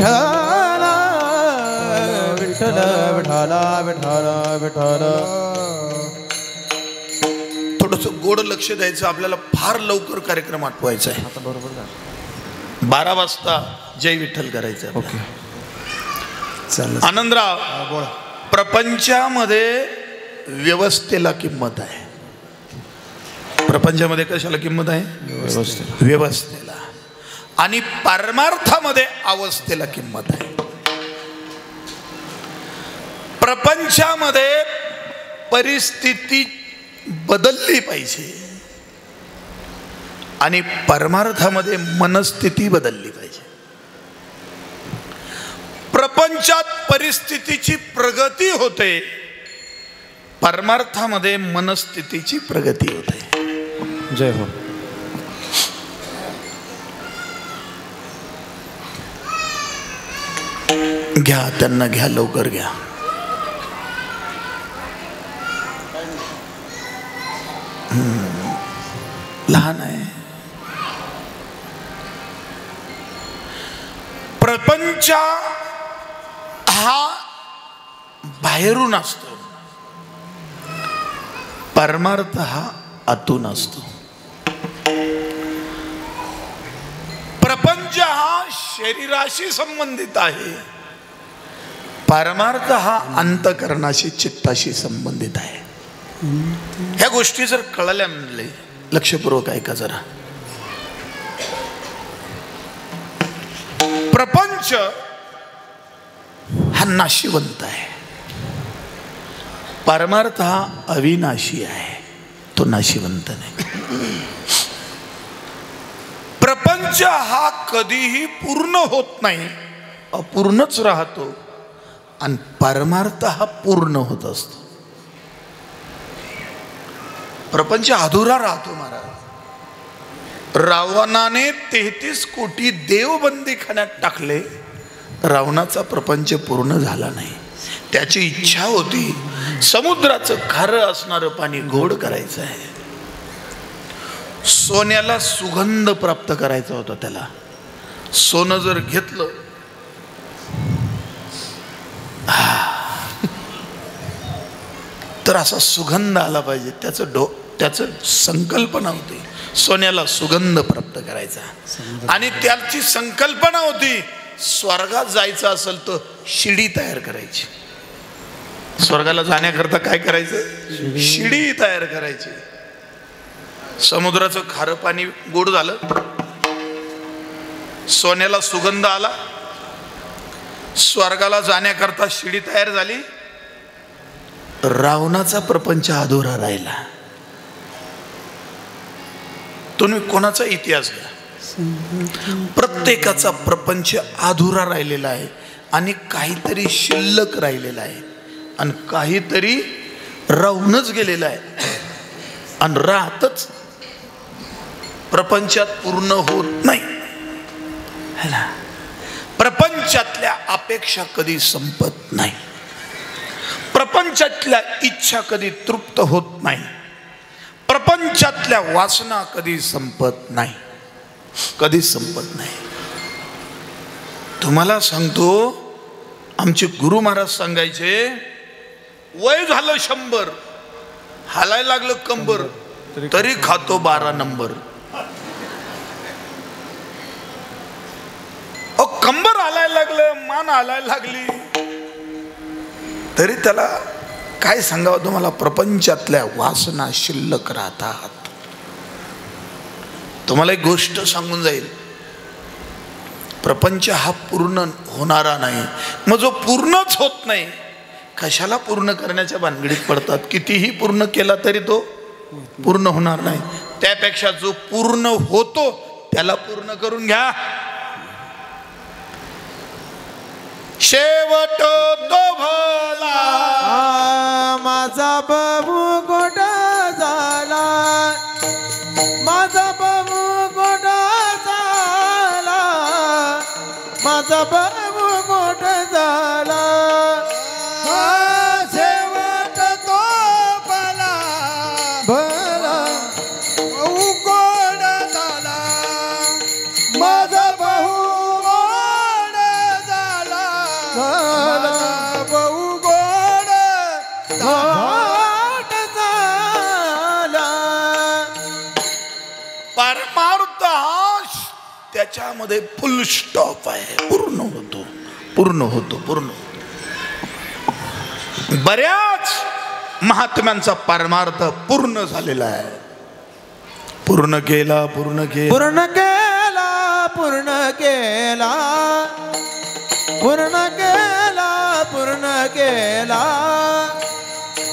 विठ्ठल विठ्ठल विठ्ठल विठ्ठल विठ्ठल. थोडस गोड लक्ष द्यायचं आपल्याला. फार लवकर कार्यक्रम आठवायचा आहे. आता बरोबर 12 वाजता जय विठ्ठल करायचं. ओके चालेल. आनंदराव, बोला. प्रपंचामध्ये व्यवस्थेला किंमत आहे. प्रपंचामध्ये कशाला किंमत आहे? व्यवस्थेला. आणि परमार्थामध्ये अवस्थेला किंमत आहे. प्रपंचामध्ये परिस्थिती बदलली पाहिजे आणि परमार्थामध्ये मनस्थिती बदलली पाहिजे. प्रपंचात परिस्थितीची प्रगती होते, परमार्थामध्ये मनस्थितीची प्रगती होते. जय हो. घ्या, त्यांना घ्या, लवकर घ्या. लहान आहे. प्रपंच हा बाहेरून असतो, परमार्थ हा आतून असतो. प्रपंच हा शरीराशी संबंधित आहे, परमार्थ हा अंतकरणाशी, चित्ताशी संबंधित आहे. ह्या गोष्टी जर कळल्या म्हणले, लक्षपूर्वक ऐका जरा. प्रपंच हा नाशिवंत आहे, परमार्थ हा अविनाशी आहे, तो नाशिवंत नाही. प्रपंच हा कधीही पूर्ण होत नाही, अपूर्णच राहतो. आणि परमार्थ हा पूर्ण होत असतो. प्रपंच अधुरा राहतो महाराज. रावणाने 33 कोटी देव बंदीखान्यात टाकले, रावणाचा प्रपंच पूर्ण झाला नाही. त्याची इच्छा होती समुद्राचं खारं असणारं पाणी गोड करायचं आहे. सोन्याला सुगंध प्राप्त करायचा होता त्याला. सोनं जर घेतलं, तर असा सुगंध आला पाहिजे. त्याचं संकल्पना होती सोन्याला सुगंध प्राप्त करायचा. आणि त्याची संकल्पना होती स्वर्गात जायचं असेल तर शिडी तयार करायची. स्वर्गाला जाण्याकरता काय करायचं? शिडी तयार करायची. समुद्राचं खारं पाणी गोड झालं, सोन्याला सुगंध आला, स्वर्गाला जाण्याकरता शिडी तयार झाली. रावणाचा प्रपंच अधुरा राहिला. तुम्ही कोणाचा इतिहास घ्या, प्रत्येकाचा प्रपंच अधुरा राहिलेला आहे आणि काहीतरी शिल्लक राहिलेला आहे आणि काहीतरी राहूनच गेलेला आहे आणि राहतच प्रपंचात पूर्ण होत नाही. प्रपंचातल्या अपेक्षा कधी संपत नाही, प्रपंचातल्या इच्छा कधी तृप्त होत नाही, प्रपंचातल्या वासना कधी संपत नाही, कधी संपत नाही. तुम्हाला सांगतो, आमचे गुरु महाराज सांगायचे, वय झालं 100, हालायला लागलं कंबर, तरी खातो 12 नंबर. कंबर हालायला लागलं, मान हालायला लागली, तरी त्याला काय सांगावं तुम्हाला, प्रपंचातल्या वासना शिल्लक राहतात. तुम्हाला एक गोष्ट सांगून जाईल, प्रपंच हा पूर्ण होणारा नाही. मग जो पूर्णच होत नाही, कशाला पूर्ण करण्याच्या भानगडीत पडतात? कितीही पूर्ण केला तरी तो पूर्ण होणार नाही. त्यापेक्षा जो पूर्ण होतो त्याला पूर्ण करून घ्या. शेवट तो भला माझा बाबू गोडा झाला, माझा बाबू गोडा झाला, माझा बाबू गोडा झाला. शेवट तो भला भला गोड झाला, माझा बाबू गोड झाला. त्याच्यामध्ये फुल स्टॉप आहे, पूर्ण होतो, पूर्ण होतो, पूर्ण. बऱ्याच महात्म्यांचा परमार्थ पूर्ण झालेला आहे. पूर्ण केला, पूर्ण केला, पूर्ण केला, पूर्ण केला, पूर्ण केला, पूर्ण केला,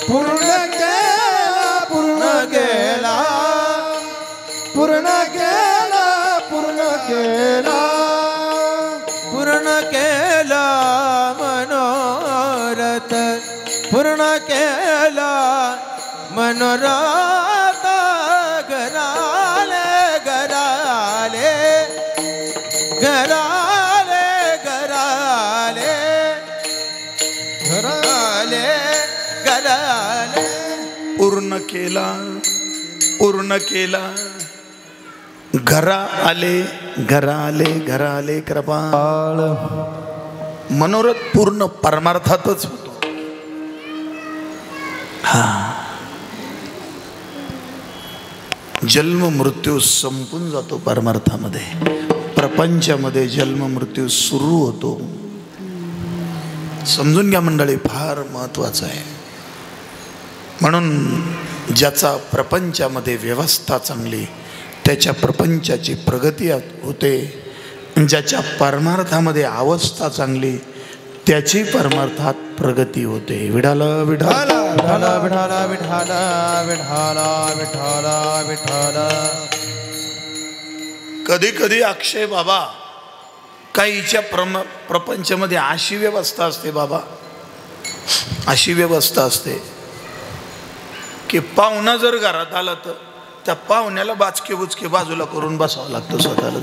पूर्ण केला, पूर्ण केला, पूर्ण केला, पूर्ण केला, पूर्ण केला मनोरथ, पूर्ण केला मनोरथ. घराले घराले घराले घराले घराले घराले पूर्ण केला, पूर्ण केला. घरा आले, घरा आले, घरा आले कृपाळ. मनोरथ पूर्ण परमार्थातच होतो. हा, जन्म मृत्यू संपून जातो परमार्थामध्ये. प्रपंचामध्ये जन्म मृत्यू सुरू होतो. समजून घ्या मंडळी, फार महत्वाचं आहे. म्हणून ज्याचा प्रपंचामध्ये व्यवस्था चांगली त्याच्या प्रपंचाची प्रगती होते. ज्याच्या परमार्थामध्ये अवस्था चांगली त्याची परमार्थात प्रगती होते. विठाला विठाला विठाला विठाला विठाला विठाला विठाला विठाला. कधी कधी अक्षय बाबा काहीच्या प्रपंचामध्ये अशी व्यवस्था असते बाबा, अशी व्यवस्था असते की पाहुणा जर घरात आला तर त्या पाहुण्याला बाचके बुचके बाजूला करून बसावं लागतं स्वतःला.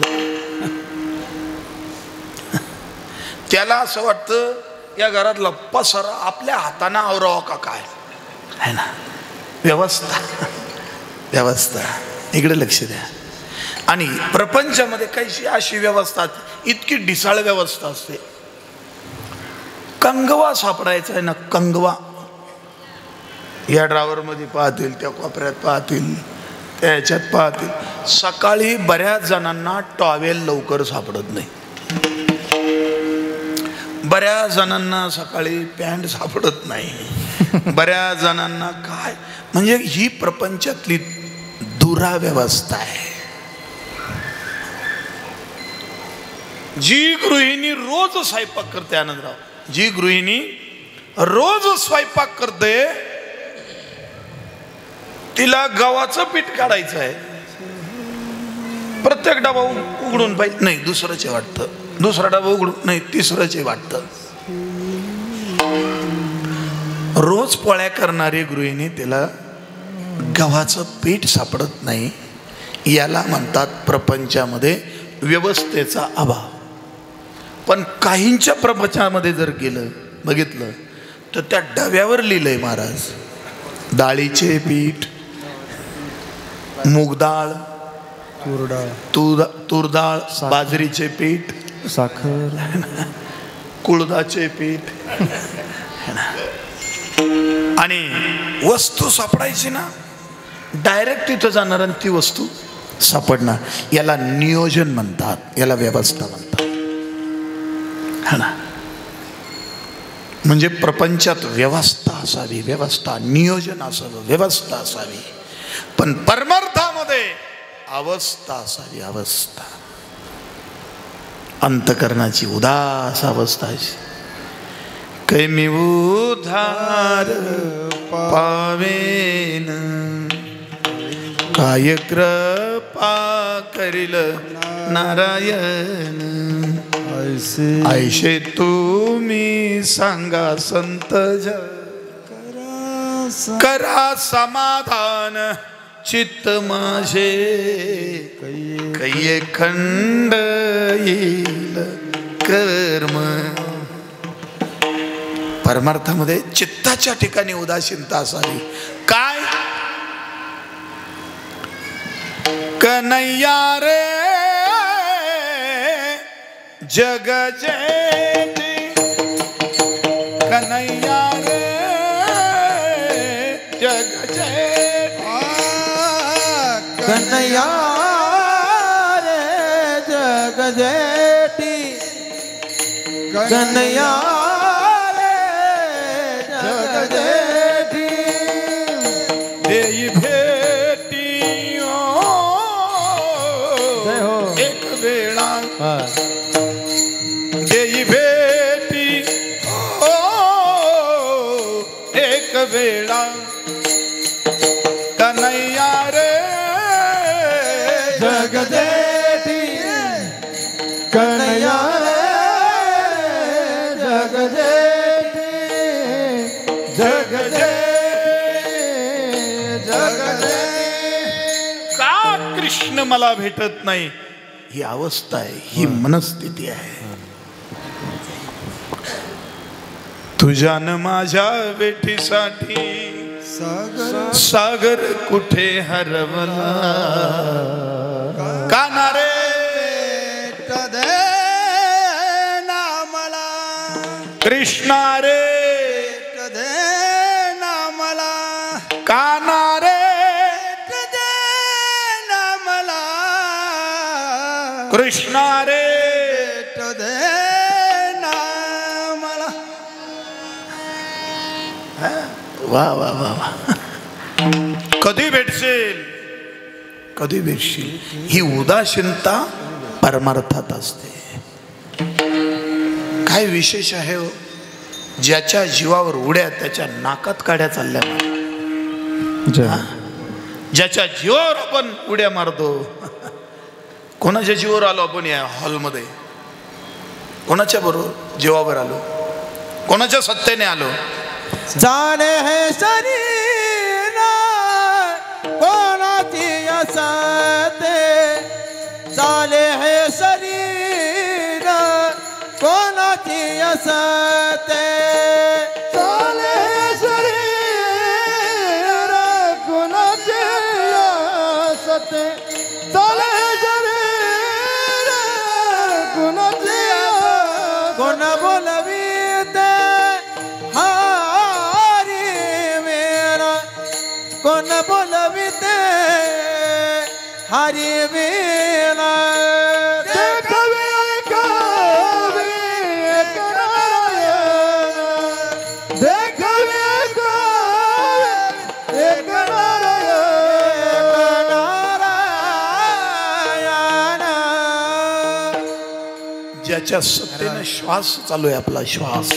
त्याला असं वाटतं या घरातला पसारा आपल्या हाताने आवरावा का काय है ना. व्यवस्था, व्यवस्था, इकडे लक्ष द्या. आणि प्रपंचामध्ये काहीशी अशी व्यवस्था, इतकी ढिसाळ व्यवस्था असते. कंगवा सापडायचा आहे ना, कंगवा. या ड्रावर मध्ये पाहतील, त्या कोपऱ्यात पाहतील, त्या ह्याच्यात पाहतील. सकाळी बऱ्याच जणांना टॉवेल लवकर सापडत नाही. बऱ्याच जणांना सकाळी पॅन्ट सापडत नाही. बऱ्याच जणांना काय, म्हणजे ही प्रपंचातली दुराव्यवस्था आहे. जी गृहिणी रोज स्वयंपाक करते, आनंदराव, जी गृहिणी रोज स्वयंपाक करते तिला गव्हाचं पीठ काढायचं आहे. प्रत्येक डबा उघडून पाहिजे, नाही दुसरंच वाटतं. दुसरा डबा उघडून, नाही तिसरंच वाटतं. रोज पोळ्या करणारी गृहिणी तिला गव्हाचं पीठ सापडत नाही. याला म्हणतात प्रपंचामध्ये व्यवस्थेचा अभाव. पण काहींच्या प्रपंचामध्ये जर गेलं बघितलं तर त्या डब्यावर लिहिलंय महाराज, डाळीचे पीठ, मूगडाळ, तूरडाळ, बाजरीचे पीठ, साखर, कुळदाचे पीठ. आणि वस्तू सापडायची ना, डायरेक्ट तिथं जाणार आणि ती वस्तू सापडणार. याला नियोजन म्हणतात, याला व्यवस्था म्हणतात है ना. म्हणजे प्रपंचात व्यवस्था असावी, व्यवस्था, नियोजन असावं, व्यवस्था असावी. पण परमार्थामध्ये अवस्था असावी, अवस्था. अंतकरणाची उदास अवस्था अशी. कैमी उधार पावेन, काय कृपा करील नारायण. ऐशे तुम्ही सांगा संत करा समाधान चित्त माझे, कैये खंड येईल कर्म. परमार्थामध्ये चित्ताच्या ठिकाणी उदासीनता असावी. काय कन्हैया रे जग जेठी, कन्हैया रे जग जेठी, कन्हैया रे जग जेठी कन्हैया रे जग जेठी देई भेटी एक वेळा देई भेटी एक वेळा कन्हैया रे जग जेठी कन्हैया रे जग जेठी जग का कृष्ण मला भेटत नाही ही अवस्था आहे, ही मनस्थिती आहे. तुझ्या न माझ्या भेटीसाठी सागर कुठे हरवला काना रे दे ना मला कृष्णा रे दे ना मला काना रे दे ना मला कृष्णा रे दे ना मला. वा वा वा वा. कधी भेटशील कधी भेटशील ही उदासीनता परमार्थात असते. काय विशेष आहे हो, ज्याच्या जीवावर उड्या त्याच्या नाकात काड्या चालल्या. ज्याच्या जीवावर आपण उड्या मारतो. कोणाच्या जीवावर आलो आपण या हॉलमध्ये? कोणाच्या बरोबर जीवावर आलो? कोणाच्या सत्तेने आलो? जाने है शरीर कोणाची असते चाले है शरीर कोणाची असते चाले है शरीर कोणाची असते चाले है शरीर कोणाची कोण बोलवीते कोण बोलविते हरी वीणा देखवे कवी नारायण देखवे कवी नारायण. ज्याच्या सत्तेने श्वास चालू आहे आपला श्वास,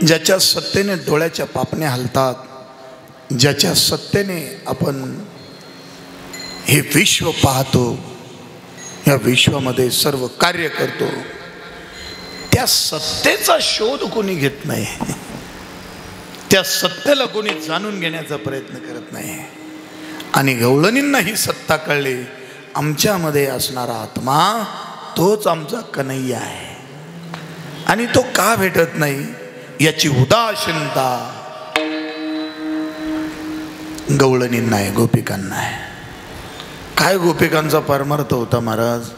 ज्याच्या सत्तेने डोळ्याच्या पापण्या हलतात, ज्याच्या सत्तेने आपण हे विश्व पाहतो, या विश्वामध्ये सर्व कार्य करतो, त्या सत्तेचा शोध कोणी घेत नाही. त्या सत्तेला कोणी जाणून घेण्याचा प्रयत्न करत नाही. आणि गवळणींना ही सत्ता कळली. आमच्यामध्ये असणारा आत्मा तोच आमचा कन्हैया आहे. आणि तो का भेटत नाही याची उदासीनता गवळणींना आहे, गोपिकांना आहे. काय गोपिकांचा परमार्थ होता महाराज?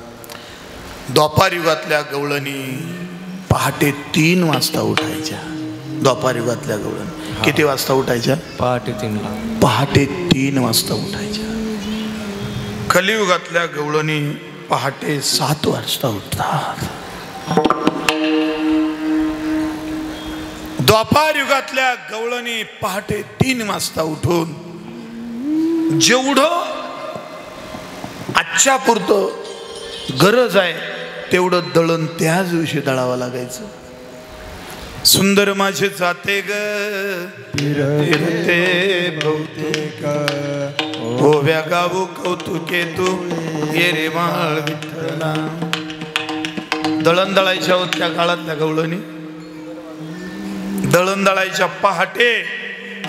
द्वापार युगातल्या गवळणी पहाटे 3 वाजता उठायच्या. द्वापार युगातल्या गवळणी किती वाजता उठायच्या? पहाटे 3 वाजता उठायच्या. कलियुगातल्या गवळणी पहाटे 7 वाजता उठतात. द्वापार युगातल्या गवळणी पहाटे 3 वाजता उठून जेवढं आजच्या पुरतं गरज आहे तेवढं दळण त्याच दिवशी दळावं लागायचं. सुंदर माझे जाते ग फिरते बहुतेक ओव्या गावू कौतुके तू ये रे माळ विठ्ठला. दळण दळायच्या होत्या काळातल्या गवळणी. दळण दळायच्या पहाटे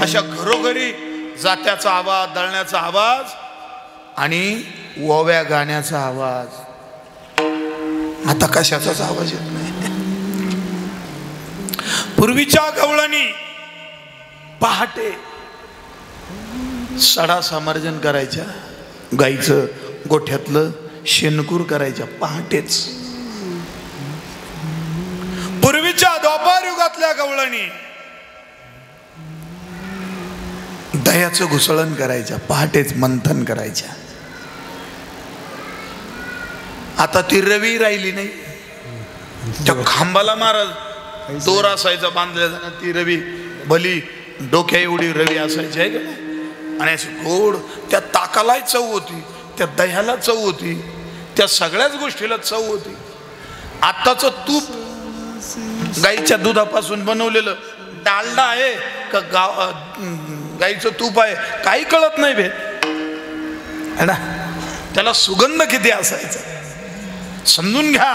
अशा घरोघरी जात्याचा आवाज, दळण्याचा आवाज आणि ओव्या गाण्याचा आवाज. आता कशाचाच आवाज येत नाही. पूर्वीच्या गवळणी पहाटे सडा समर्जन करायच्या, गाईचं गोठ्यातलं शेणकूर करायच्या पहाटेच. पूर्वीच्या द्वापार युगातल्या गवळणी दह्याचं घुसळण करायच्या पहाटेच, मंथन करायच्या. आता ती रवी राहिली नाही. त्या खांबाला महाराज दोर असायचा बांधलेला, ती रवी भली डोक्या एवढी रवी असायची आहे का नाही. आणि अशी गोड, त्या ताकालाही चव होती, त्या दह्याला चव होती, त्या सगळ्याच गोष्टीला चव होती. आत्ताचं तूप गाईच्या दुधापासून बनवलेलं डालडा आहे का गाईचं तूप आहे काही कळत नाही भेट है ना. त्याला सुगंध किती असायचा समजून घ्या.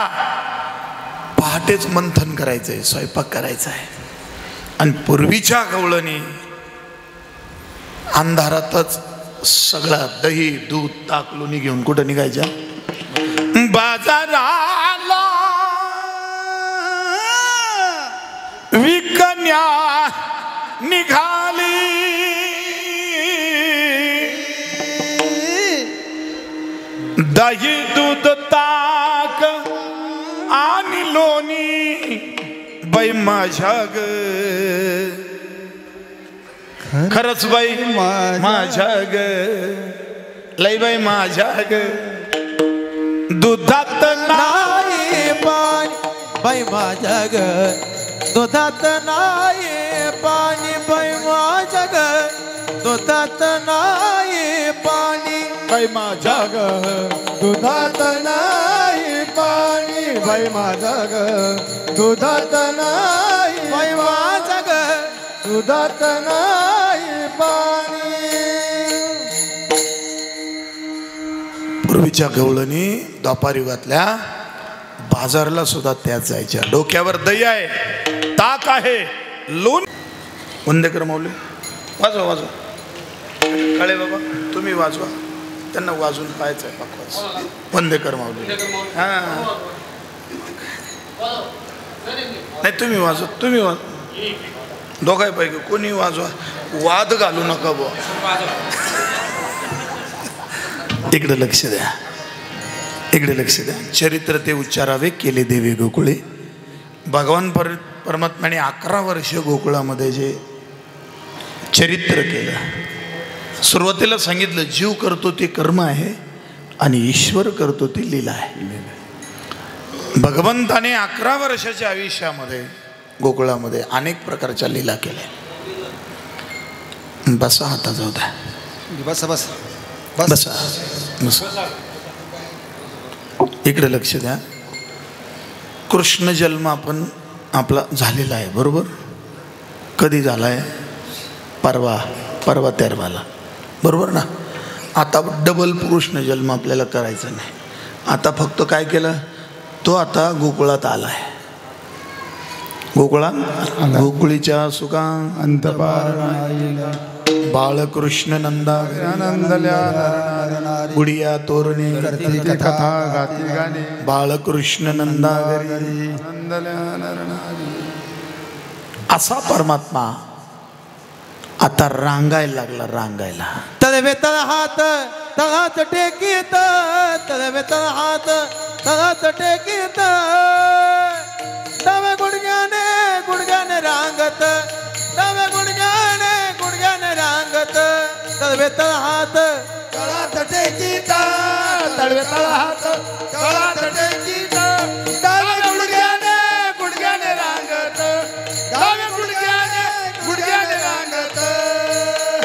पहाटेच मंथन करायचंय, स्वयंपाक करायचा आहे. आणि पूर्वीच्या गवळणी अंधारातच सगळा दही दूध ताक लोणी घेऊन कुठं निघायच्या बाजाराला विकन्या निघाली. दही दूध ताक आणि लोणी बाई माझ्या ग, खरंच बाई माझ्या ग, लई बाई माझ्या ग. दुधात नाही पाणी बाई माझ्या ग, दुधात नाही पाणी बाई माझ्या ग, दुधात नाही पाणी बाई माझ्या ग, दुधात नाही पाणी बाई माझ्या ग, दुधात नाही बाई माझ्या ग, दुधात नाही पाणी. पूर्वीच्या गवळणी द्वापार युगातल्या बाजारला सुद्धा त्याच जायच्या. डोक्यावर दही आहे, ताक आहे, लोण. वंदेकर माऊली वाजवा वाजवा, कळे बाबा तुम्ही वाजवा, त्यांना वाजून पाहायचं आहे पाकवाज. वंदेकर माऊली हा नाही तुम्ही वाजवा, तुम्ही वाजवा, दोघांपैकी कोणी वाजवा, वाद घालू नका बुवा. इकडे लक्ष द्या, इकडे लक्ष द्या. चरित्र ते उच्चारावे केले देवी गोकुळे. भगवान परमात्म्याने 11 वर्ष गोकुळामध्ये जे चरित्र केलं, सुरुवातीला सांगितलं जीव करतो ते कर्म आहे आणि ईश्वर करतो ती लीला आहे. भगवंताने 11 वर्षाच्या आयुष्यामध्ये गोकुळामध्ये अनेक प्रकारच्या लीला केल्या. बसा आता जाऊ द्या, बस बस बसा बसा. इकडे लक्ष द्या. कृष्ण जन्म आपण आपला झालेला आहे बरोबर. कधी झाला आहे? परवा 13ला बरोबर ना. आता डबल कृष्ण जन्म आपल्याला करायचा नाही. आता फक्त काय केलं, तो आता गोकुळात आला आहे. गोकुळात गोकुळीच्या सुखा अंतपार बाळकृष्ण नंदा गुडिया तोरणे कथा गाती गाणे बाळकृष्ण नंदा असा परमात्मा आता रांगायला लागला. रांगायला तळवे तळ हात तळात टेकीत, तळवे तळ हात तळात टेकीत, डाव्या गुडघ्याने गुडघ्याने रांगत, डाव्या गुडघ्याने गुडघ्याने रांगत. तळवे तळ हात तळात टेकीत, तळवे तळ हात तळात टेकीत, डाव्या गुडघ्याने गुडघ्याने रांगत, डाव्या गुडघ्याने गुडघ्याने रांगत.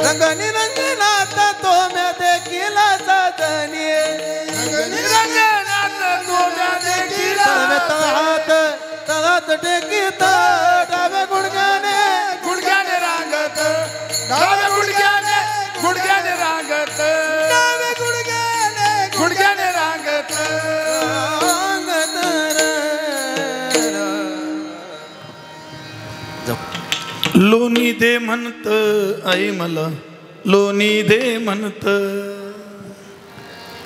रंगनी रंगनात तो म्या देखीला साधनी, रंगनी रंगनात तो म्या देखीला. तळवे तळ हात तळात टेकीत, डाव्या गुडघ्याने गुडघ्याने रांगत, डाव्या गुडघ्याने गुडघ्याने रांगत, डाव्या गुडघ्याने गुडघ्याने रांगत. लोणी दे म्हणत आई मला, लोणी दे म्हणत.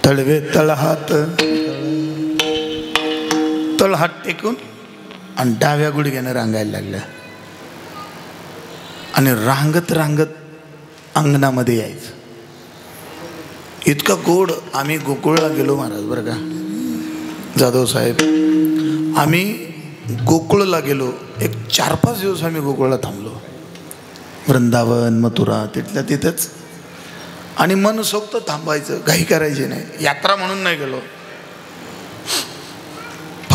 तळवे तळहात तळहात टेकून आणि डाव्या गुडघ्याने रांगायला लागल्या. आणि रांगत रांगत अंगणामध्ये यायचं. इतकं गोड. आम्ही गोकुळला गेलो महाराज बरं का जाधव साहेब. आम्ही गोकुळला गेलो, एक 4-5 दिवस आम्ही गोकुळला थांबलो. वृंदावन मथुरा तिथल्या तिथंच. आणि मनसोक्त थांबायचं, घाई करायची नाही. यात्रा म्हणून नाही गेलो.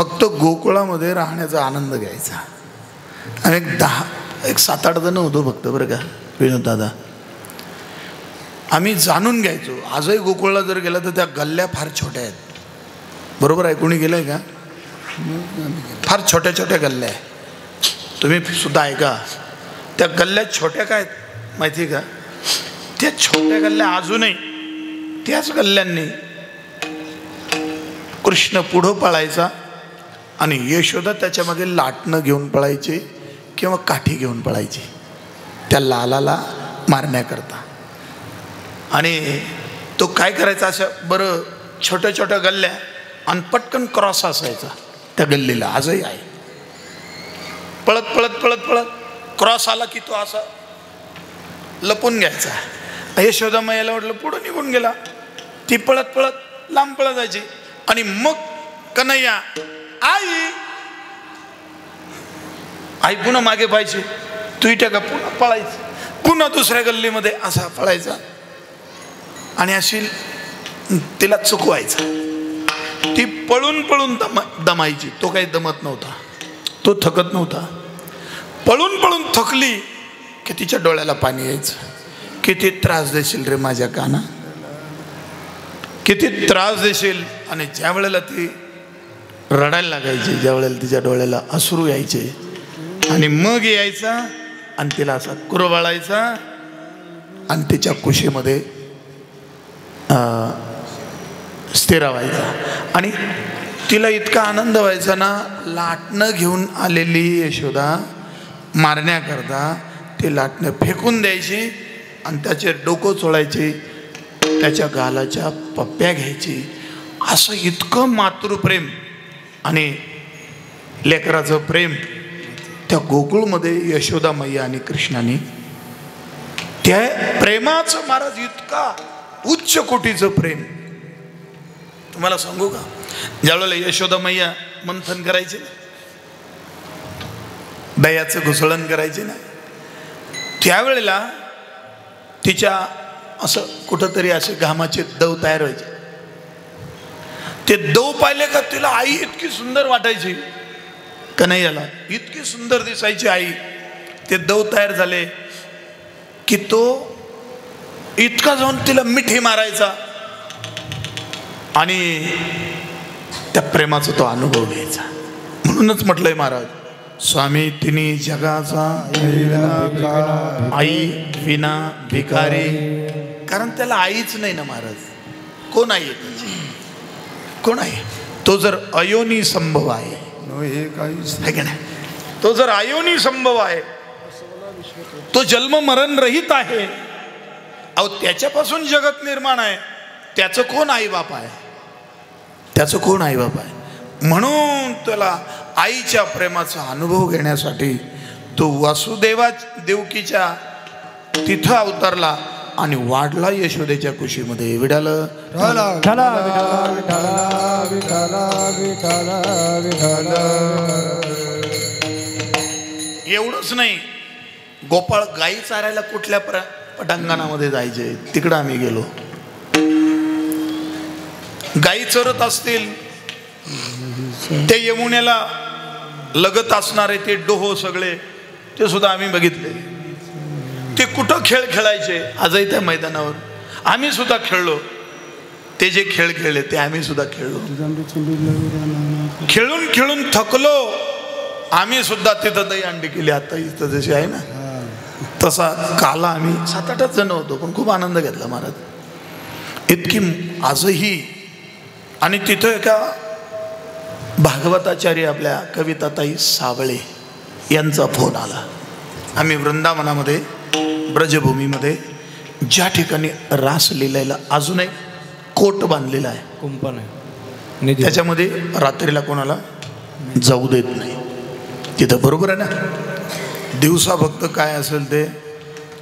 फक्त गोकुळामध्ये राहण्याचा आनंद घ्यायचा. आणि एक 7-8 जण होतो फक्त बरं का विनोद दादा. आम्ही जाणून घ्यायचो. आजही गोकुळला जर गेला तर त्या गल्ल्या फार छोट्या आहेत. बरोबर आहे? कोणी गेलंय का? फार छोट्या छोट्या गल्ल्या आहे. तुम्ही सुद्धा ऐका, त्या गल्ल्या छोट्या काय माहिती आहे का? त्या छोट्या गल्ल्या अजूनही त्याच गल्ल्यांनी कृष्ण पुढं पळायचा आणि यशोदा त्याच्या मागे लाटणं घेऊन पळायची किंवा काठी घेऊन पळायची त्या लालाला मारण्याकरता. आणि तो काय करायचा, असं बरं छोट्या छोट्या गल्ल्या आणि पटकन क्रॉस असायचा त्या गल्लीला. आजही आहे. पळत पळत पळत पळत क्रॉस आला की तो असा लपून घ्यायचा. यशोदा मैयाला वाटलं पुढं निघून गेला. ती पळत पळत लांब पळत जायची आणि मग कन्हैया आई आई पुन्हा मागे पाहायची. तू इथे का पुन्हा पळायची, पुन्हा दुसऱ्या गल्लीमध्ये असा पळायचा आणि अशी तिला चुकवायचा. ती पळून पळून दमायची. तो काही दमत नव्हता, तो थकत नव्हता. पळून पळून थकली की तिच्या डोळ्याला पाणी यायचं. किती त्रास देशील रे माझ्या काना, किती त्रास देशील. आणि ज्या वेळेला ती रडायला लागायची, ज्या वेळेला तिच्या डोळ्याला अश्रू यायचे आणि मग यायचा आणि तिला असा कुरवाळायचा आणि तिच्या कुशीमध्ये स्थिर व्हायचा. आणि तिला इतका आनंद व्हायचा ना, लाटणं घेऊन आलेली यशोदा मारण्याकरता ती लाटणं फेकून द्यायची आणि त्याचे डोकं चोळायचे, त्याच्या गालाच्या पप्प्या घ्यायची. असं इतकं मातृप्रेम आणि लेकराचं प्रेम त्या गोकुळमध्ये यशोदा मैया आणि कृष्णाने, त्या प्रेमाचं महाराज इतका उच्च कोटीचं प्रेम. तुम्हाला सांगू का, ज्यावेळेला यशोदा मैया मंथन करायचे ना, दह्याचं घुसळण करायचे ना, त्यावेळेला तिच्या असं कुठंतरी असे घामाचे दव तयार व्हायचे. ते दव पाहिले का तिला आई इतकी सुंदर वाटायची. कन्हैयाला इतकी सुंदर दिसायची आई. ते दव तयार झाले की तो इतका जाऊन तिला मिठी मारायचा आणि त्या प्रेमाचा तो अनुभव घ्यायचा. म्हणूनच म्हटलंय महाराज, स्वामी तिन्ही जगाचा आई विना भिकारी. कारण त्याला आईच नाही ना महाराज. कोण आई आहे त्याची? कोण आहे? तो जर अयोनी संभव आहे, तो जर अयोनी संभव आहे, तो जन्म मरण रहित आहे, अहो त्याच्यापासून जगत निर्माण आहे, त्याचं कोण आई बाप आहे? त्याचं कोण आई बाप आहे? म्हणून त्याला आईच्या प्रेमाचा अनुभव घेण्यासाठी तो वासुदेवा देवकीच्या तिथं अवतरला आणि वाढला यशोदेच्या कुशीमध्ये. विठाल एवढंच नाही, गोपाळ गाई चारायला कुठल्या पटांगणामध्ये जायचे, तिकडं आम्ही गेलो. गाई चरत असतील, ते यमुनेला लगत असणारे ते डोहो सगळे, ते सुद्धा आम्ही बघितले. ते कुठं खेळ खेळायचे, आजही त्या मैदानावर आम्ही सुद्धा खेळलो. ते जे खेळ खेळले ते आम्ही सुद्धा खेळलो. खेळून खेळून थकलो आम्ही सुद्धा. तिथं दही अंडी केली आता इथं जशी आहे ना, तसा काला आम्ही 7-8 जण होतो, पण खूप आनंद घेतला महाराज. इतकी आजही. आणि तिथं एका भागवताचार्य आपल्या कविताताई साबळे यांचा फोन आला. आम्ही वृंदावनामध्ये ब्रजभूमीमध्ये ज्या ठिकाणी रास लीलेला अजून एक कोट बांधलेला आहे, कुंपण आहे, त्याच्यामध्ये रात्रीला कोणाला जाऊ देत नाही. तिथं बरोबर आहे ना, दिवसा फक्त काय असेल ते,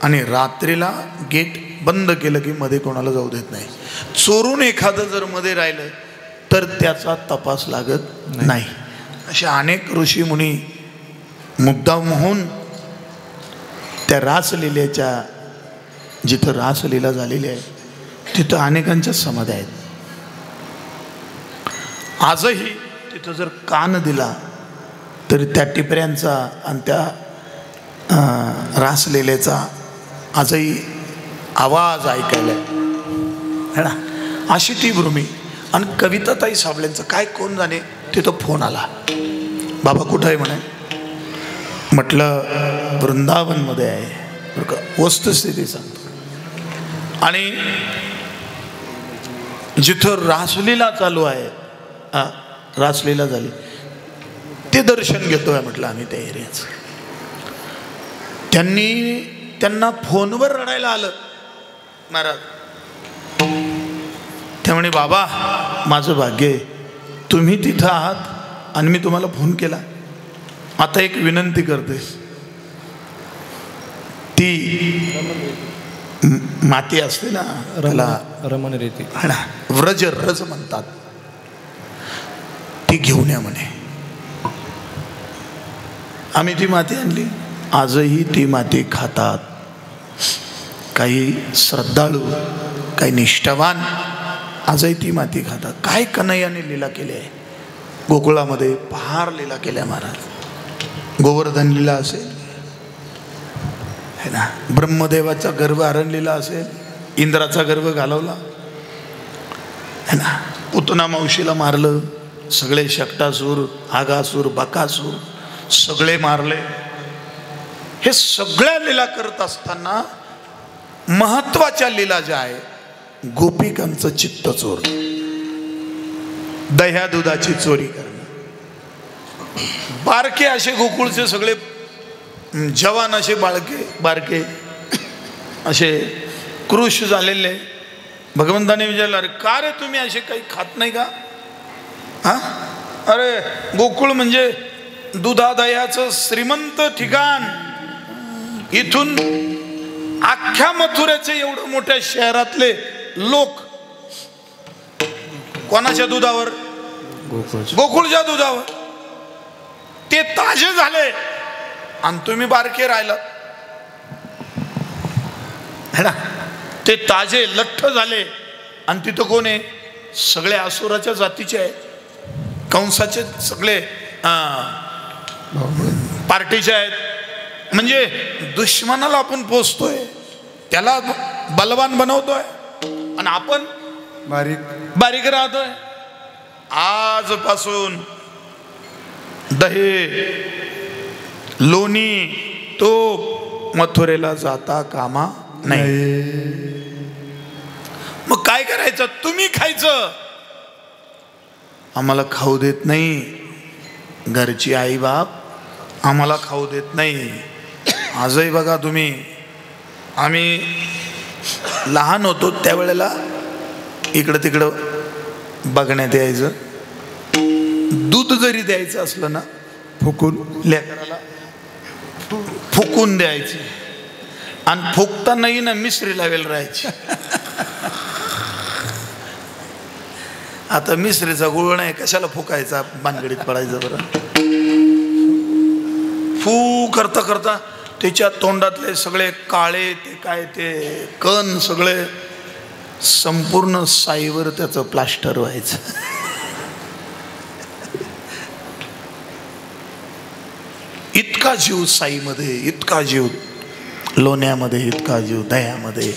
आणि रात्रीला गेट बंद केलं की मध्ये कोणाला जाऊ देत नाही. चोरून एखादं जर मध्ये राहिलं तर त्याचा तपास लागत नाही. असे अनेक ऋषी मुनी मुद्दाम होऊन त्या रासलीलेच्या, जिथं रासलीला झालेली आहे तिथं अनेकांच्या समाधी आहेत. आजही तिथं जर कान दिला तर त्या टिपऱ्यांचा आणि त्या रासलेल्याचा आजही आवाज ऐकायला है ना. अशी ती भूमी. आणि कविताताई साबळेंचं काय कोण जाणे. तिथं फोन आला, बाबा कुठं आहे म्हणे. म्हटलं वृंदावनमध्ये आहे. वस्तुस्थिती सांगतो. आणि जिथं रासलीला चालू आहे, रासलीला झाली, ते दर्शन घेतोय म्हटलं आम्ही त्या एरियाचं. त्यांना फोनवर रडायला आलं महाराज. त्यामुळे बाबा माझं भाग्य आहे, तुम्ही तिथं आहात आणि मी तुम्हाला फोन केला. आता एक विनंती करते. ती माती असते ना, रमण रीती व्रज रज म्हणतात, ती घेऊन या म्हणे. आम्ही ती माती आणली. आजही ती माती खातात काही श्रद्धाळू, काही निष्ठावान. आजही ती माती खातात. काय कन्हैयाने लीला केली आहे गोकुळामध्ये, फार लीला केल्या महाराज. गोवर्धन लीला असेल है ना, ब्रह्मदेवाचा गर्भ आरणलेला असेल, इंद्राचा गर्भ घालवला है ना, पुतना मावशीला मारलं, सगळे शक्टासूर, आगासूर, बकासूर सगळे मारले. हे सगळ्या लीला करत असताना महत्वाच्या लीला ज्या आहे, गोपिकांचं चित्त चोर, दह्या दुधाची चोरी करणं. बारके असे गोकुळचे सगळे जवान असे बारके असे कृश झालेले. भगवंताने विचारलं, अरे का रे तुम्ही असे काही खात नाही का. हा, अरे गोकुळ म्हणजे दुधा दह्याचं श्रीमंत ठिकाण. इथून अख्ख्या मथुरेचे एवढं मोठ्या शहरातले लोक कोणाच्या दुधावर, गोकुळच्या दुधावर, ते ताजे झाले आणि तुम्ही बारके राहिलात है ना. ते ताजे लठ्ठ झाले आणि तिथं कोण आहे, सगळे असुराच्या जातीचे आहे, कंसाचे सगळे पार्टीचे आहेत. म्हणजे दुश्मनाला आपण पोचतोय, त्याला बलवान बनवतोय आणि आपण बारीक राहतोय. आजपासून दहे लोणी तो मथुरेला जाता कामा नाही. मग काय करायचं, तुम्ही खायचं, आम्हाला खाऊ देत नाही. घरची आई बाप आम्हाला खाऊ देत नाही. आजही बघा तुम्ही, आम्ही लहान होतो त्यावेळेला इकडं तिकडं बघण्यात यायचं. दूध जरी द्यायचं असलं ना, फुकून लेकराला फुकून द्यायचे आणि फुकतानाही ना मिसरी लावेल राहायची. आता मिसरीचा गुळ नाही, कशाला फुकायचा, भानगडीत पडायचं बरं. फू करता करता त्याच्या तोंडातले सगळे काळे ते काय ते कण सगळे संपूर्ण साईवर त्याचं प्लास्टर व्हायचं. इतका जीव साईमध्ये, इतका जीव लोण्यामध्ये, इतका जीव दह्यामध्ये,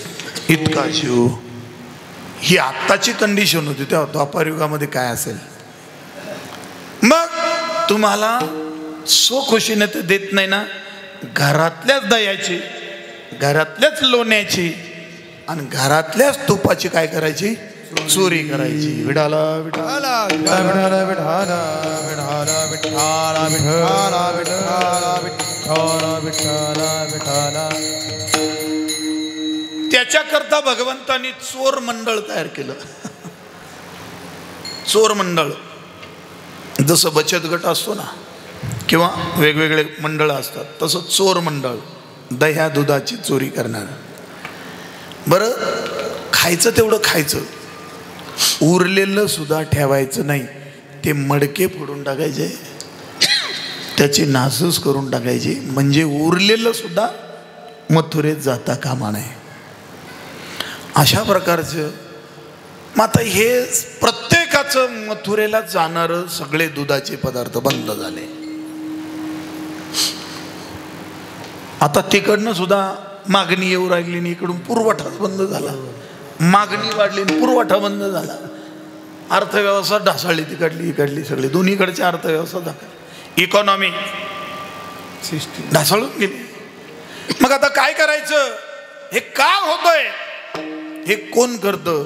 इतका जीव. ही आत्ताची कंडिशन होती, तेव्हा द्वापार युगामध्ये काय असेल. मग तुम्हाला स्वखुशीने तर देत नाही ना, घरातल्याच दह्याची, घरातल्याच लोण्याची आणि घरातल्याच तुपाची काय करायची, चोरी करायची. विडाला विडाला विडाला विडाला विडाला विडाला विडाला विडाला विडाला विडाला. त्याच्याकरता भगवंतांनी चोर मंडळ तयार केलं. चोर मंडळ, जसं बचत गट असतो ना किंवा वेगवेगळे मंडळ असतात, तसं चोर मंडळ, दह्या दुधाची चोरी करणार. बरं, खायचं तेवढं खायचं, उरलेलं सुद्धा ठेवायचं नाही. ते मडके फोडून टाकायचे, त्याची नासधूस करून टाकायची, म्हणजे उरलेलं सुद्धा मथुरेत जाता कामा नये. अशा प्रकारचं. मग आता हे प्रत्येकाचं करायचं, मथुरेला जाणारं सगळे दुधाचे पदार्थ बंद झाले. आता तिकडनं सुद्धा मागणी येऊ राहिली आणि इकडून पुरवठाच बंद झाला. मागणी वाढली आणि पुरवठा बंद झाला. अर्थव्यवस्था ढासळली, तिकडली इकडली सगळी दोन्हीकडची अर्थव्यवस्था दाखल, इकॉनॉमी सिस्टीम ढासळून गेली. मग आता काय करायचं? हे का होतंय? हे कोण करतं?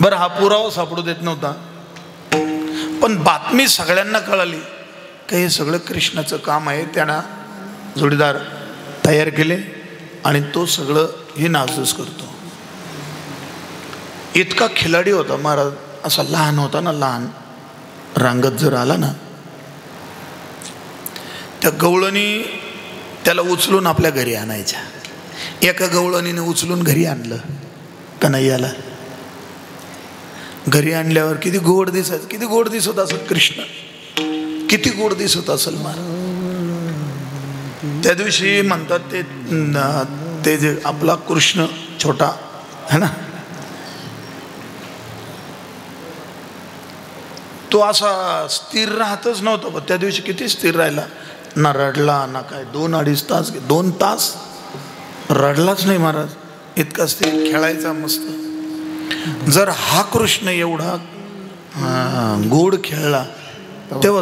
बरं, हा पुरावा सापडू देत नव्हता, पण बातमी सगळ्यांना कळाली की हे सगळं कृष्णाचं काम आहे. त्यांना जोडीदार तयार केले आणि तो सगळं हे नासधूस करतो. इतका खिलाडी होता महाराज, असा लहान होता ना, लहान रांगत जर आला ना, त्या गवळणी त्याला उचलून आपल्या घरी आणायच्या. एका गवळणीने उचलून घरी आणलं कन्हैयाला. घरी आणल्यावर किती गोड दिसायचं, किती गोड दिसत असेल कृष्ण, किती गोड दिसत असेल महाराज. त्या दिवशी म्हणतात ते जे आपला कृष्ण छोटा है ना, तो असा स्थिर राहतच नव्हता. पण त्या दिवशी किती स्थिर राहिला, ना रडला ना काय. 2-2.5 तास, 2 तास रडलाच नाही महाराज, इतका स्थिर खेळायचा मस्त. जर हा कृष्ण एवढा गोड खेळला तेव्हा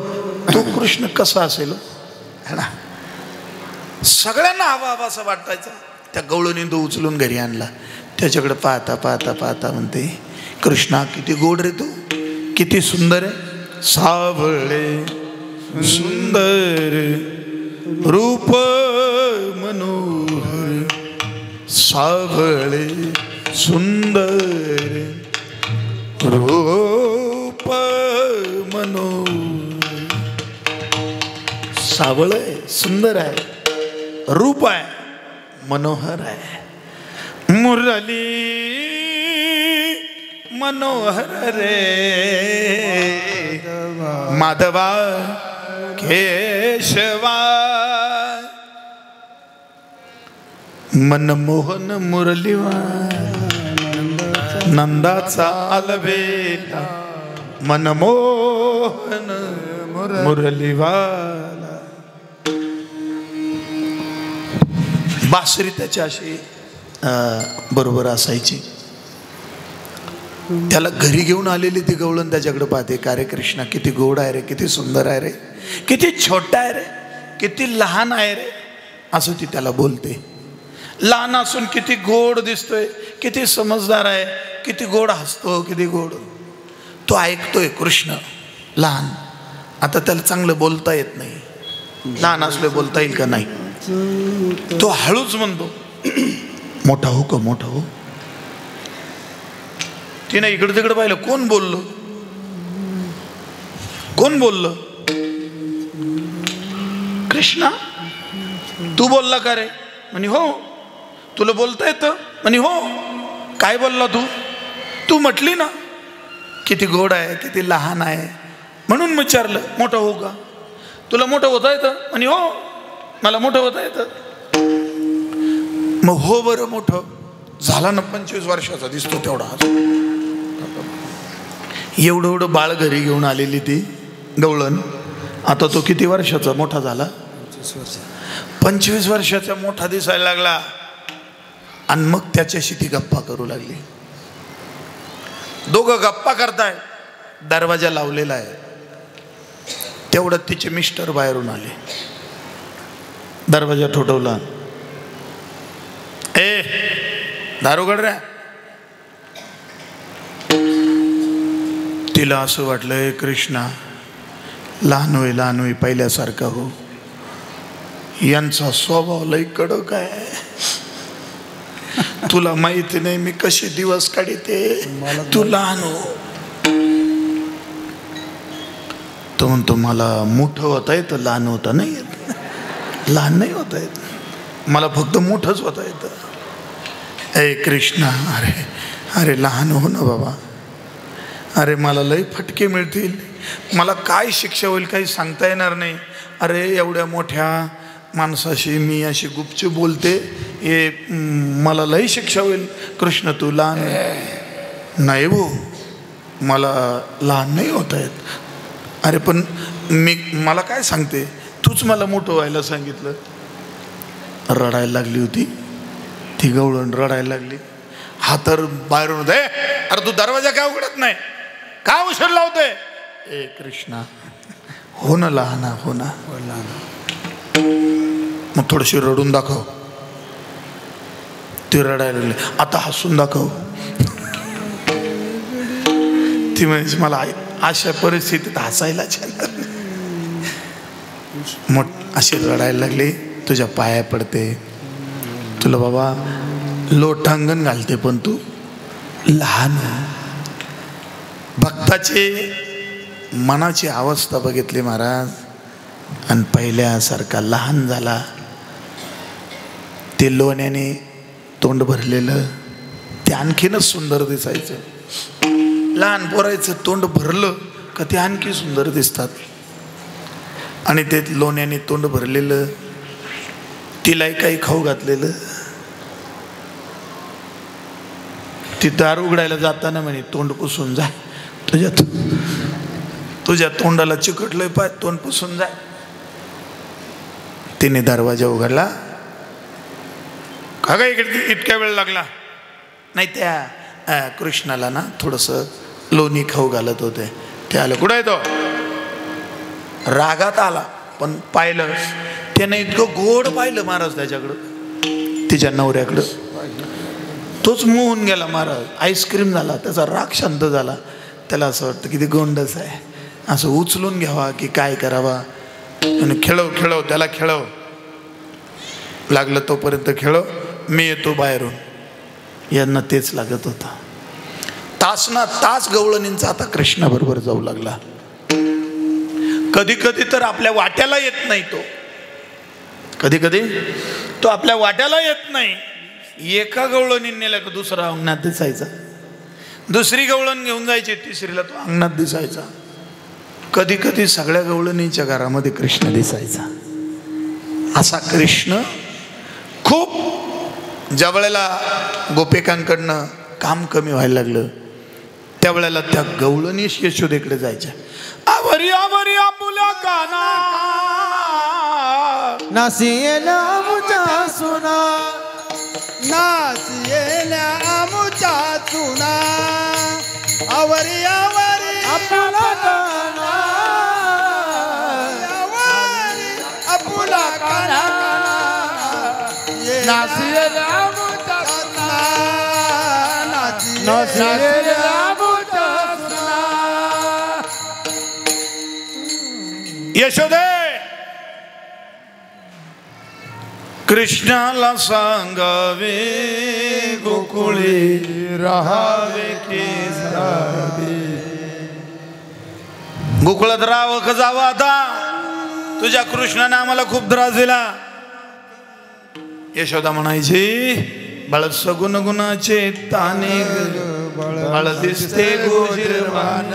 तो कृष्ण कसा असेल है ना. सगळ्यांना हवा हवा असं वाटायचा. त्या गवळणीने तो उचलून घरी आणला. त्याच्याकडे पाहता पाहता पाहता म्हणते, कृष्णा किती गोड रे तू, किती सुंदर आहे. सावळे सुंदर रूप मनोहर, सावळे सुंदर रूप मनोहर. सावळ आहे, सुंदर आहे, रूप आहे, मनोहर आहे. मुरली मनोहर रे माधवा केशवा, मनमोहन मुरलीवाला नंदाचा आलवेला, मनमोहन मुरलीवाला. बासरी त्याची अशी बरोबर असायची. त्याला घरी घेऊन आलेली ती गवळण त्याच्याकडे पाहते, का रे कृष्णा किती गोड आहे रे, किती सुंदर आहे रे, किती छोटा आहे रे, किती लहान आहे रे, असं ती त्याला बोलते. लहान असून किती गोड दिसतोय, किती समजदार आहे, किती गोड हसतो, किती गोड. तो ऐकतोय कृष्ण लहान. आता त्याला चांगलं बोलता येत नाही, लहान असले बोलता येईल का नाही. तो हळूच म्हणतो, मोठा हो का मोठा हो. तिने इकडे तिकडे पाहिलं, कोण बोललो, कोण बोललं. कृष्णा तू बोलला का रे. म्हणे हो. तुला बोलता येतं. म्हणे हो. काय बोलला तू. तू म्हटली ना किती गोड आहे, किती लहान आहे, म्हणून विचारलं मोठं हो का. तुला मोठं होता येतं. म्हणे हो मला मोठं होता येतं. मग हो बरं, मोठं झाला ना, 25 वर्षाचा दिसतो तेवढा. एवढं एवढं बाळ घरी घेऊन आलेली ती गवळण. आता तो किती वर्षाचा मोठा झाला. 25 वर्षाचा मोठा दिसायला लागला. आणि मग त्याच्याशी ती गप्पा करू लागली. दोघं गप्पा करताय, दरवाजा लावलेला आहे. तेवढं तिचे मिस्टर बाहेरून आले. दरवाजा ठोठवला. ए दारू उघड रे. तिला असं वाटलंय कृष्णा लहान होई पहिल्यासारखा हो. यांचा स्वभाव लई कडक आहे. तुला माहिती नाही मी कसे दिवस काढते. तू लहान हो. तो म्हणतो मला मोठं होता येतं, लहान होता नाही येत. लहान नाही होता येत, मला फक्त मोठंच होता येतं. ए कृष्णा, अरे अरे लहान हो ना बाबा. अरे मला लई फटके मिळतील, मला काय शिक्षा होईल काही सांगता येणार नाही. अरे एवढ्या मोठ्या माणसाशी मी अशी गुपचूप बोलते, हे मला लई शिक्षा होईल. कृष्ण तू लहान. नाही हो, मला लहान नाही होता येत. अरे पण मला काय सांगते, तूच मला मोठं व्हायला सांगितलं. रडायला लागली होती ती गवळण, रडायला लागली. हा तर बाहेरून होते, अरे तू दरवाजा काय उघडत नाही, का उशीर लावतोय. ए कृष्णा, हो ना लहाना, हो ना. मग थोडीशी रडून दाखव. ती रडायला लागली. आता हसून दाखव. ती म्हणजे मला अशा परिस्थितीत हसायला छान. मग अशी रडायला लागली. तुझ्या पाया पडते, तुला बाबा लोटांगण घालते, पण तू लहान. भक्ताची मनाची अवस्था बघितली महाराज, आणि पहिल्यासारखा लहान झाला. ते लोण्याने तोंड भरलेलं ते आणखीनच सुंदर दिसायचं. लहान पोरायचं तोंड भरलं का ते आणखी सुंदर दिसतात. आणि ते लोण्याने तोंड भरलेलं, तिलाही काही खाऊ घातलेलं. ती दार उघडायला जाताना म्हणे, तोंड पुसून जा, तुझ्या तोंडाला चिकटलंय, पाय तोंड पुसून जा. तिने दरवाजा उघडला. का ग इकडे इतक्या वेळ लागला. नाही, त्या कृष्णाला ना थोडंसं लोणी खाऊ घालत होते. ते आलं. कुठं आहे तो. रागात आला, पण पाहिलं त्याने इतकं गोड पाहिलं महाराज त्याच्याकडं, तिच्या नवऱ्याकडं. तोच मोहून गेला महाराज. आईस्क्रीम झाला, त्याचा राग शांत झाला. त्याला असं वाटतं की ते गोंडच आहे, असं उचलून घ्यावा की काय करावा. आणि खेळव त्याला खेळव. लागलं तोपर्यंत खेळव, मी येतो बाहेरून. यांना तेच लागत होता. तास ना तास गवळणींचा आता कृष्णाबरोबर जाऊ लागला. कधी कधी तर आपल्या वाट्याला येत नाही तो. कधी कधी तो आपल्या वाट्याला येत नाही. एका गवळणीने नेला का दुसरा अंगणात दिसायचा, दुसरी गवळण घेऊन जायची, तिसरीला तो अंगणात दिसायचा. कधी कधी सगळ्या गवळणींच्या घरामध्ये कृष्ण दिसायचा. असा कृष्ण खूप. ज्या वेळेला गोपिकांकडनं काम कमी व्हायला लागलं, त्यावेळेला त्या गवळणीश यशोदेकडे जायच्या. आवरी आवरी आपुल्या काना, नासियेला आमुच्या सुना, नासियेला आमुच्या सुना, आवरी आवरी आपुला काना, आवरी आपुला काना, नासियेला आमुच्या सुना, नासियेला आमुच्या सुना. यशोदे, कृष्णाला सांगावे गोकुळी राहावे की जावे. गोकुळात राहावं का जावं आता. तुझ्या कृष्णाने आम्हाला खूप त्रास दिला. यशोदा म्हणायची, बाळ सगुण गुणाचे ताने, बाळ दिसते गोजीरवान,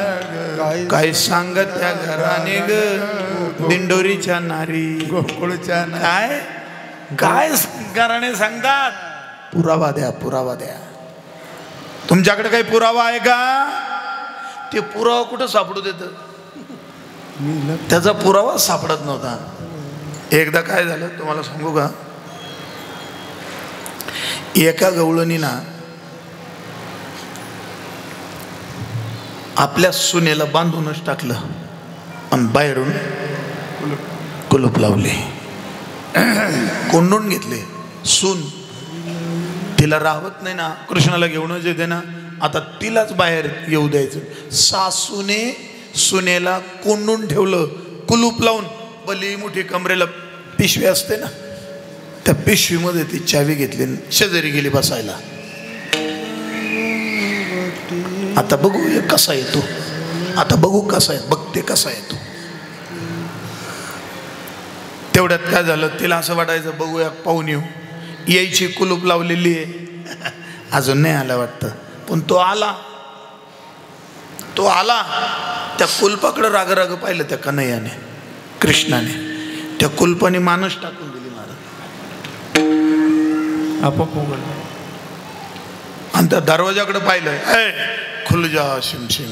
काय सांगत त्या घराने ग, दिंडोरीच्या नारी गोकुळच्या. काय काय घराने सांगतात. पुरावा द्या, पुरावा द्या. तुमच्याकडे काही पुरावा आहे का. ते पुरावा कुठं सापडू देत. त्याचा पुरावा सापडत नव्हता. एकदा काय झालं तुम्हाला सांगू का. एका गवळणीना आपल्या सुनेला बांधूनच टाकलं आणि बाहेरून कुलूप लावले, कोंडून घेतले. सून तिला राहत नाही ना, कृष्णाला घेऊनच येते ना, आता तिलाच बाहेर येऊ द्यायचं. सासूने सुनेला कोंडून ठेवलं, कुलूप लावून. भली मोठी कमरेला पिशवी असते ना, त्या पिशवीमध्ये ती चावी घेतली, शेजारी गेली बसायला. आता बघू कसा येतो, आता बघू कसा आहे, बघते कसा येतो. तेवढ्यात काय झालं, तिला असं वाटायचं बघूया पाहून येऊ. यायची, कुलूप लावलेली आहे, अजून नाही आला वाटतं. पण तो आला, तो आला. त्या कुलपाकडे राग राग पाहिलं त्या कन्हैयाने, कृष्णाने. त्या कुलपाने मानस टाकून दिली महाराज. आणि त्या दरवाजाकडे पाहिलं, ए खुल जा शिमशिम.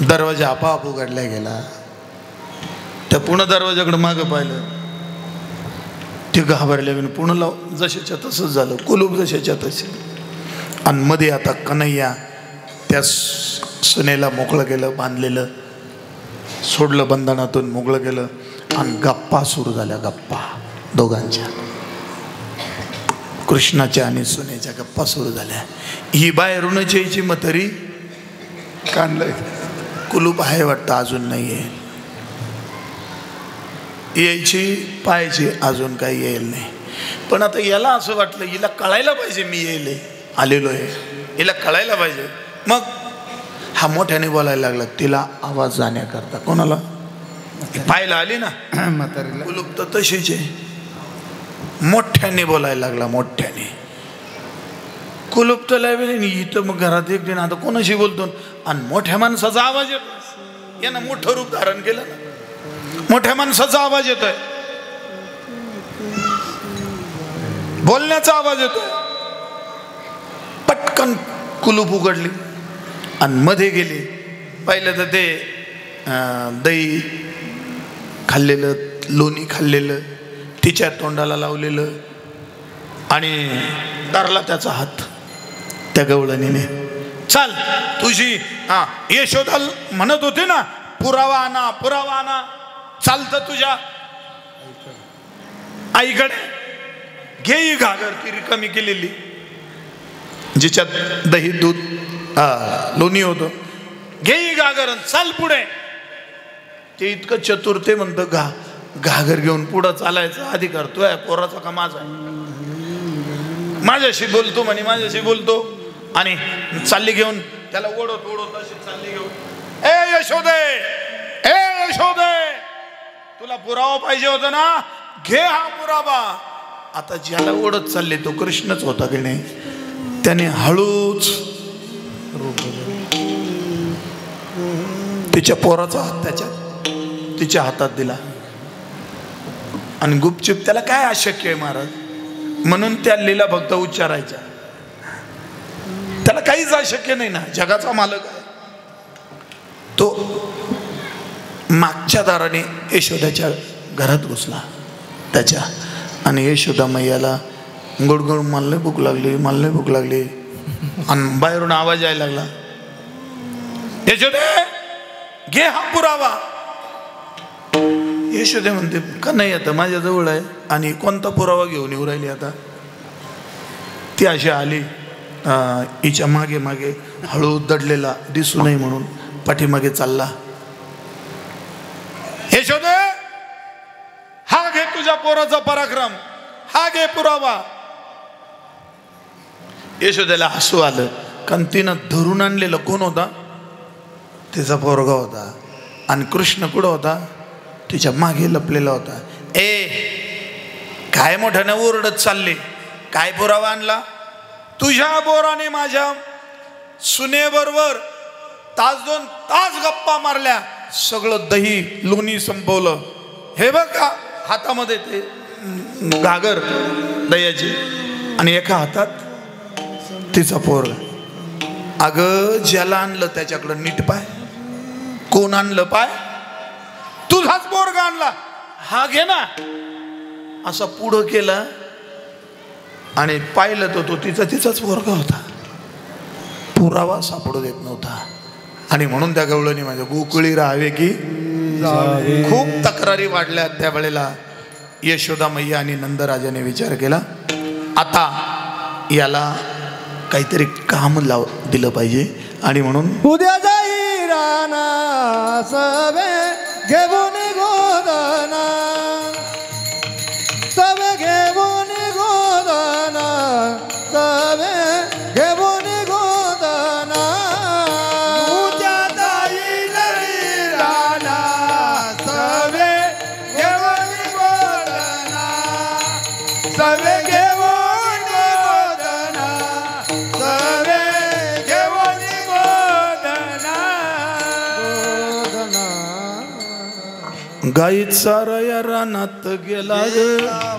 दरवाजा आपाप उघडला गेला. त्या पुन्हा दरवाजाकडे मागं पाहिलं, ते घाबरले. पुन्हा लाव, जशाच्या तसंच झालं, कुलूप जशाच्या तसे. आणि मध्ये आता कन्हैया त्या सुनेला मोकळं केलं, बांधलेलं सोडलं, बंधनातून मोकळं केलं. आणि गप्पा सुरू झाल्या, गप्पा दोघांच्या, कृष्णाच्या आणि सुनेच्या गप्पा सुरू झाल्या. ही बाहेरूनच यायची म्हातारी, काढलंय कुलूप आहे वाटतं, अजून नाही येईल. यायची पाहायची, अजून काही येईल नाही. पण आता याला असं वाटलं, हिला कळायला पाहिजे मी येईल, आलेलो आहे, हिला कळायला पाहिजे. मग हा मोठ्याने बोलायला लागला, तिला आवाज जाण्याकरता. कोणाला? पाहायला आली ना म्हातारीला. कुलूप तर तशीच आहे. मोठ्याने बोलायला लागला, मोठ्याने. कुलूप तर लावले इथं, मग घरात एक दिन. आता कोणाशी बोलतो? आणि मोठ्या माणसाचा आवाज येतो. यानं मोठं रूप धारण केलं ना, मोठ्या माणसाचा आवाज येतोय, बोलण्याचा आवाज येतोय. पटकन कुलूप उघडली आणि मध्ये गेली. पाहिलं तर ते दही खाल्लेलं, लोणी खाल्लेलं तिच्या तोंडाला लावलेलं, आणि धरला त्याचा हात त्या गवळणीने. चाल तुझी यशोदा म्हणत होती ना, पुरावा आणा, पुरावा आणा. चालतं तुझ्या आईकडे, घे ही घागर, ती रिकामी केलेली, जिच्यात दही दूध लोणी होतं. घे ही घागर, चाल पुढे. ते इतकं चतुर, ते म्हणतं घागर घेऊन पुढं चालायचा अधिकार तुझ्या पोराचा का माझा? माझ्याशी बोलतो म्हणे, माझ्याशी बोलतो. आणि चालली घेऊन त्याला ओढत ओढत अशी चालली घेऊन, ए यशोदे, ए यशोदे, तुला पुरावा पाहिजे होता ना, घे हा पुरावा. आता ज्याला ओढत चालले तो कृष्णच होता की नाही. त्याने हळूच तिच्या पोराचा हात तिच्या हातात दिला. आणि गुपचूप, त्याला काय अशक्य आहे महाराज, म्हणून त्या लीला भक्त उच्चारायच्या. त्याला काहीच अशक्य नाही ना, जगाचा मालक आहे तो. मागच्या दाराने यशोदाच्या घरात घुसला त्याच्या. आणि यशोदा मैयाला गुडगुड, मला भूक लागली, मला भूक लागली. आणि बाहेरून आवाज यायला लागला, यशोदे घे हा पुरावा. यशोदे म्हणते, का नाही, आता माझ्याजवळ आहे. आणि कोणता पुरावा घेऊन येऊ राहिली आता? ती अशी आली, हिच्या मागे मागे हळू दडलेला दिसू नये म्हणून पाठीमागे चालला. यशोदे, हा घे तुझ्या पोराचा पराक्रम, हा घे पुरावा. यशोदेला हसू आलं, कारण तिनं धरून आणलेलं कोण होता? तिचा पोरगा होता. आणि कृष्ण कुठं होता? तिच्या मागे लपलेला होता. ए काय मोठ्याने ओरडत चालले, काय पुरावा आणला? तुझ्या बोराने माझ्या सुनेबरोबर तास 2 तास गप्पा मारल्या, सगळं दही लोणी संपवलं. हे बघ का, हातामध्ये ते घागर दह्याची, आणि एका हातात तिचा पोरगा. अगं ज्याला आणलं त्याच्याकडं नीट पाय. कोण आणलं पाय? तुझाच पोरगा आणला, हा घे ना. असा पुढं केला आणि पाहिलं तो तिचाच पोरगा होता. पुरावा सापडू देत नव्हता. आणि म्हणून त्या गवळणी माझ्या गोकुळी राहावे की खूप तक्रारी वाढल्या. त्यावेळेला यशोदा मैया आणि नंदराजाने विचार केला, आता याला काहीतरी काम दिलं पाहिजे. आणि म्हणून उद्या जाई राना सवे घेऊन गोदना, सवे घेऊन गोदना, सवे घेऊन गोदना. उद्या जाई राना सवे घेऊन गोदना, सवे घेऊन गोदना, सवे घेऊन गोदना. गाई चाराया रानात गेला ग,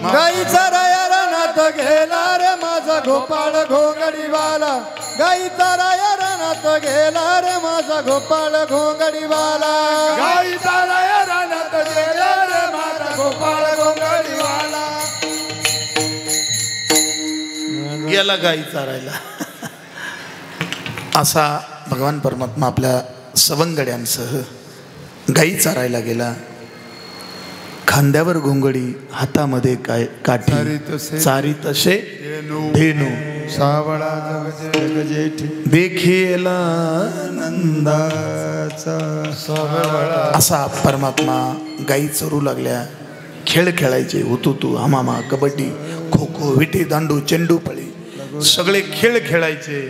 गाई चाराया रानात रानात गेला रे माझा गोपाळ घोंगडीवाला गाई चाराया रानात गेला रे माझा गोपाळ घोंगडीवाला गाई चाराया रानात गेला रे माझा गोपाळ घोंगडीवाला गेला गाई चारायला. असा भगवान परमात्मा आपल्या सवंगड्यांसह गाई चारायला गेला. खांद्यावर घोंगडी हातामध्ये काय काठी चारी तसे धेनू सावळा जेठी देखीला नंदाचा सावळा. असा परमात्मा गाई चरू लागल्या. खेळ खेळायचे हुतुतू हमामा कबड्डी खो खो विटी दांडू चेंडू पळी सगळे खेळ खेळायचे.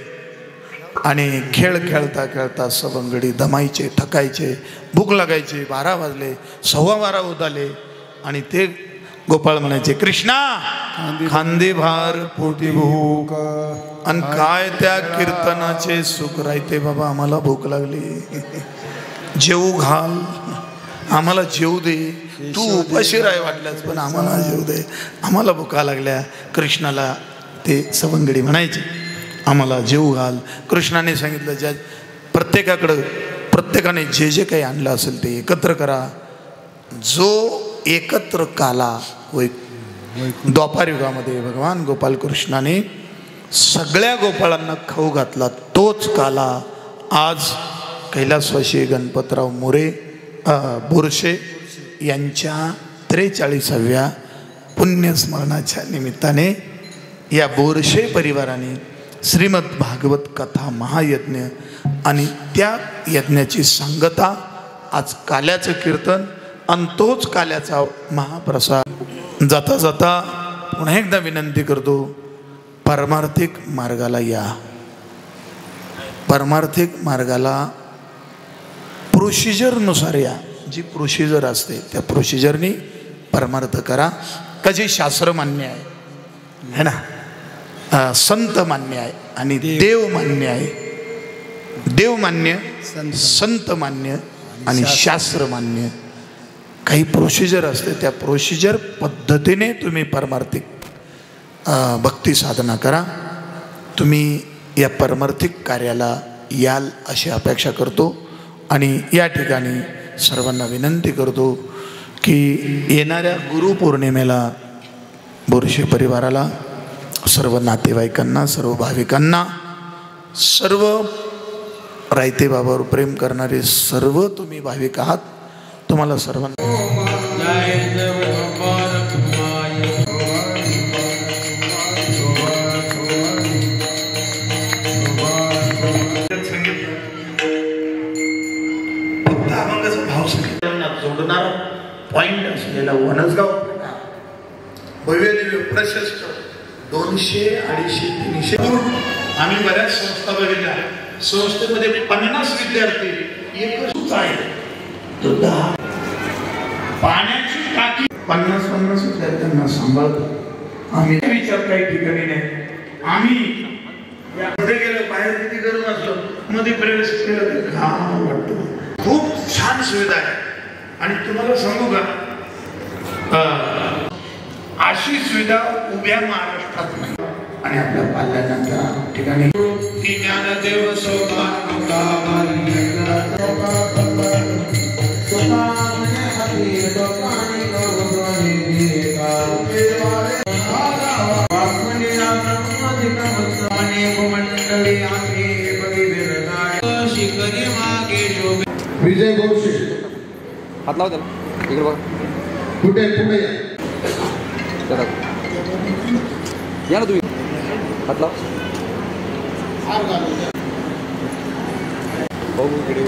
आणि खेळ खेळता खेळता सवंगडी दमायचे थकायचे भूक लागायचे. 12 वाजले 12:15 होत आले आणि ते गोपाळ म्हणायचे कृष्णा खांदे भार पोटी भूक. आणि काय त्या कीर्तनाचे सुख राहते बाबा. आम्हाला भूक लागली जेवू घाल आम्हाला जेवू दे. तू उपाशी राय वाटल्यास पण आम्हाला जेवू दे. आम्हाला भुका लागल्या. कृष्णाला ते सवंगडी म्हणायचे आम्हाला जेवू घाल. कृष्णाने सांगितलं ज्या प्रत्येकाने जे जे काही आणलं असेल ते एकत्र करा. जो एकत्र काला द्वापार युगामध्ये भगवान गोपाल कृष्णाने सगळ्या गोपाळांना खाऊ घातला तोच काला आज कैलासवासी गणपतराव बोरसे यांच्या 43व्या पुण्यस्मरणाच्या निमित्ताने या बोरसे परिवाराने श्रीमद भागवत कथा महायज्ञ आणि त्या यज्ञाची सांगता आज काल्याचं कीर्तन आणि तोच काल्याचा महाप्रसाद. जाता जाता पुन्हा एकदा विनंती करतो परमार्थिक मार्गाला या. परमार्थिक मार्गाला प्रोसिजरनुसार या. जी प्रोसिजर असते त्या प्रोसिजरनी परमार्थ करा. का जे शास्त्र मान्य आहे ना संत मान्य आहे आणि देव मान्य आहे. देव मान्य संत मान्य आणि शास्त्र मान्य. काही प्रोसिजर असते त्या प्रोसिजर पद्धतीने तुम्ही परमार्थिक भक्ती साधना करा. तुम्ही या परमार्थिक कार्याला याल अशी अपेक्षा करतो. आणि या ठिकाणी सर्वांना विनंती करतो की येणाऱ्या गुरुपौर्णिमेला बोरसे परिवाराला सर्व नातेवाईकांना सर्व भाविकांना सर्व रायते बाबावर प्रेम करणारे सर्व तुम्ही भाविक आहात. तुम्हाला सर्वांना फक्त अभंगाचा भाव सांगितला जोडणारा पॉइंट असलेला वनसगाव भव्य दिव्य प्रशस्त 200, 250, 300 आम्ही बऱ्याच संस्था बघितल्या. संस्थेमध्ये 50 विद्यार्थी एकच आहे. पाण्याची टाकी 50 विद्यार्थ्यांना सांभाळतो आम्ही. विचार काही ठिकाणी नाही. आम्ही मध्ये गेलो बाहेर किती गरम असलो मध्ये प्रवेश केला तर घाम वाटतो. खूप छान सुविधा आहे. आणि तुम्हाला सांगू का अशी सुविधा उभ्या महाराष्ट्रात नाही. आणि आपल्या पाल्यानंतर ठिकाणी ज्ञानदेव विजय बोरसे हात लाव त्याला इकडे बघा. कुठे पुढे या ना तुम्ही हात लाव. बघू इकडे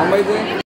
थांबायचं